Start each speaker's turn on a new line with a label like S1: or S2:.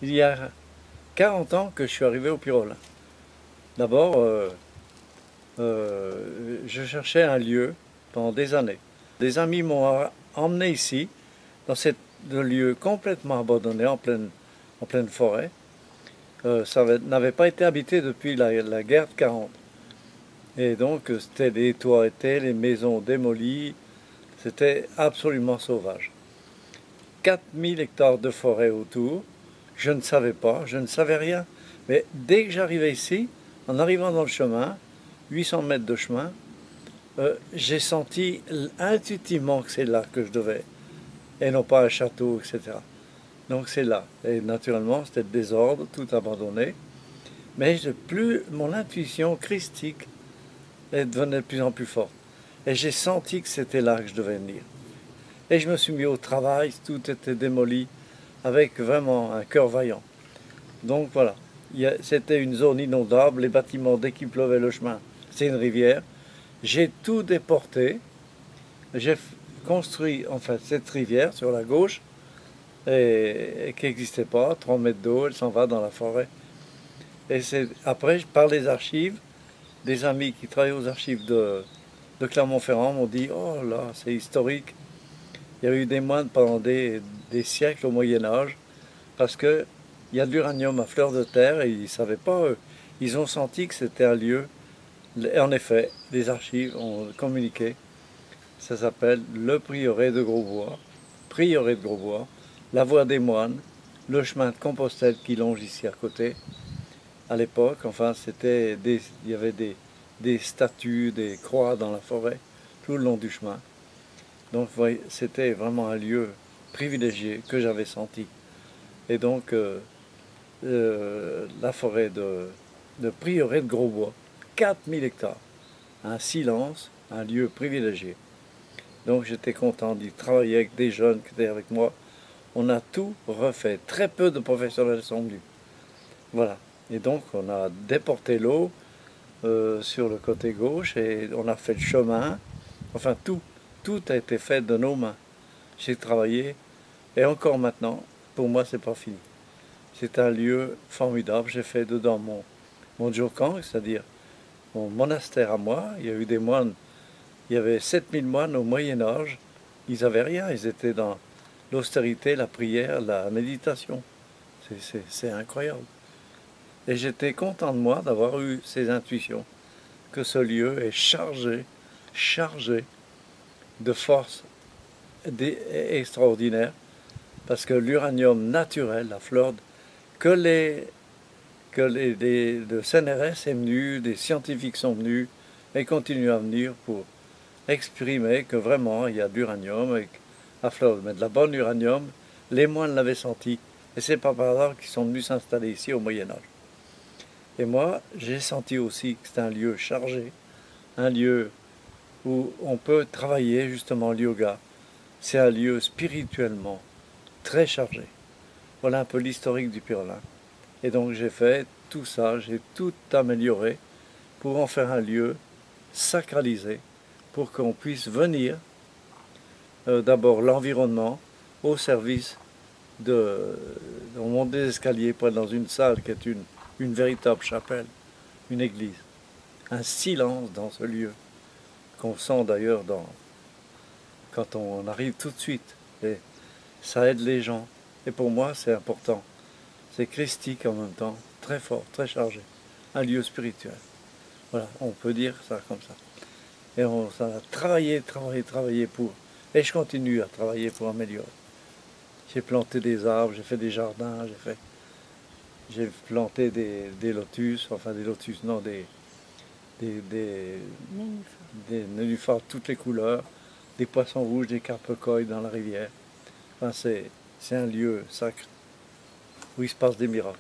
S1: Il y a 40 ans que je suis arrivé au Pyrolin. D'abord, je cherchais un lieu pendant des années. Des amis m'ont emmené ici, dans ce lieu complètement abandonné, en pleine forêt. Ça n'avait pas été habité depuis la guerre de 40. Et donc, c'était les toits étaient, les maisons démolies. C'était absolument sauvage. 4000 hectares de forêt autour. Je ne savais pas, je ne savais rien. Mais dès que j'arrivais ici, en arrivant dans le chemin, 800 mètres de chemin, j'ai senti intuitivement que c'est là que je devais, et non pas un château, etc. Donc c'est là. Et naturellement, c'était le désordre, tout abandonné. Mais mon intuition christique devenait de plus en plus forte. Et j'ai senti que c'était là que je devais venir. Et je me suis mis au travail, tout était démoli, avec vraiment un cœur vaillant. Donc voilà, c'était une zone inondable, les bâtiments, dès qu'il pleuvait le chemin, c'est une rivière. J'ai tout déporté, j'ai construit en fait cette rivière sur la gauche, et qui n'existait pas, 3 mètres d'eau, elle s'en va dans la forêt. Et après, par les archives, des amis qui travaillent aux archives de Clermont-Ferrand m'ont dit « Oh là, c'est historique ». Il y a eu des moines pendant des siècles au Moyen-Âge, parce qu'il y a de l'uranium à fleur de terre, et ils ne savaient pas, eux. Ils ont senti que c'était un lieu. Et en effet, les archives ont communiqué. Ça s'appelle le prieuré de Grosbois, prieuré de Grosbois, la voie des moines, le chemin de Compostelle qui longe ici à côté. À l'époque, enfin, il y avait des statues, des croix dans la forêt, tout le long du chemin. Donc, vous voyez, c'était vraiment un lieu privilégié que j'avais senti. Et donc, la forêt de prieuré de Grosbois, 4000 hectares, un silence, un lieu privilégié. Donc j'étais content d'y travailler avec des jeunes qui étaient avec moi. On a tout refait, très peu de professionnels sont venus. Voilà, et donc on a déporté l'eau sur le côté gauche et on a fait le chemin. Enfin tout a été fait de nos mains. J'ai travaillé et encore maintenant, pour moi c'est pas fini. C'est un lieu formidable, j'ai fait dedans mon Djokhang, c'est-à-dire mon monastère à moi. Il y a eu des moines, il y avait 7000 moines au Moyen-Âge. Ils n'avaient rien, ils étaient dans l'austérité, la prière, la méditation. C'est incroyable. Et j'étais content de moi d'avoir eu ces intuitions, que ce lieu est chargé de forces extraordinaires, parce que l'uranium naturel, la fleur, le CNRS est venu, des scientifiques sont venus et continuent à venir pour exprimer que vraiment il y a de l'uranium à fleur, mais de la bonne uranium. Les moines l'avaient senti, et c'est pas par hasard qu'ils sont venus s'installer ici au Moyen-Âge. Et moi, j'ai senti aussi que c'est un lieu chargé, un lieu où on peut travailler justement le yoga. C'est un lieu spirituellement très chargé. Voilà un peu l'historique du Pyrolin. Et donc j'ai fait tout ça, j'ai tout amélioré pour en faire un lieu sacralisé, pour qu'on puisse venir, d'abord l'environnement, au service on monte des escaliers pour être dans une salle qui est une véritable chapelle, une église. Un silence dans ce lieu, qu'on sent d'ailleurs quand on arrive tout de suite. Et ça aide les gens. Et pour moi, c'est important. C'est christique en même temps, très fort, très chargé. Un lieu spirituel. Voilà, on peut dire ça comme ça. Et on a travaillé pour. Et je continue à travailler pour améliorer. J'ai planté des arbres, j'ai fait des jardins, j'ai planté des lotus, enfin des lotus, non, des nénuphars de toutes les couleurs, des poissons rouges, des carpe-coïs dans la rivière. Enfin, c'est un lieu sacré où il se passe des miracles.